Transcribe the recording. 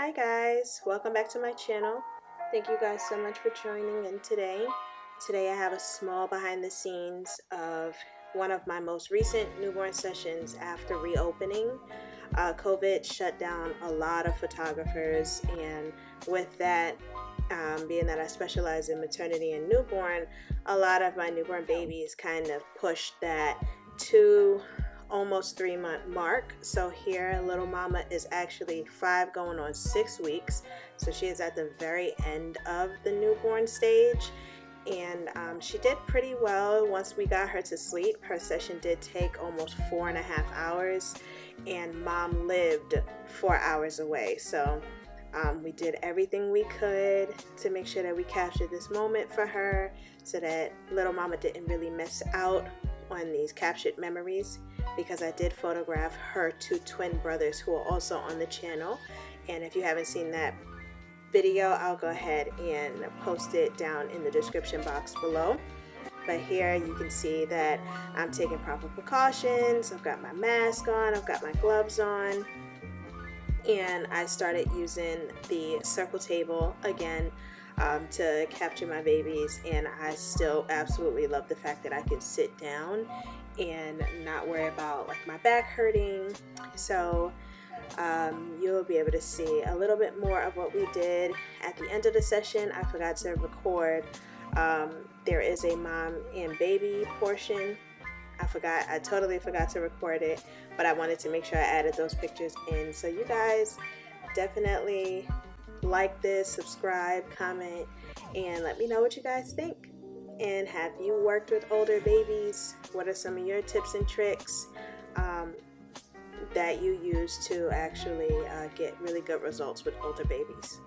Hi guys, welcome back to my channel. Thank you guys so much for joining in today. Today I have a small behind the scenes of one of my most recent newborn sessions after reopening. COVID shut down a lot of photographers, and with that, being that I specialize in maternity and newborn, a lot of my newborn babies kind of pushed that to almost 3 month mark. So here little mama is actually 5 going on 6 weeks, so she is at the very end of the newborn stage, and she did pretty well once we got her to sleep. Her session did take almost 4.5 hours, and mom lived 4 hours away. So we did everything we could to make sure that we captured this moment for her so that little mama didn't really miss out on these captured memories, because I did photograph her 2 twin brothers who are also on the channel, and if you haven't seen that video, I'll go ahead and post it down in the description box below. But here you can see that I'm taking proper precautions. I've got my mask on, I've got my gloves on, and I started using the circle table again to capture my babies, and I still absolutely love the fact that I can sit down and not worry about like my back hurting. So you'll be able to see a little bit more of what we did at the end of the session. I forgot to record. There is a mom and baby portion. I totally forgot to record it, but I wanted to make sure I added those pictures in. So you guys definitely like this, subscribe, comment, and let me know what you guys think. And have you worked with older babies? What are some of your tips and tricks that you use to actually get really good results with older babies?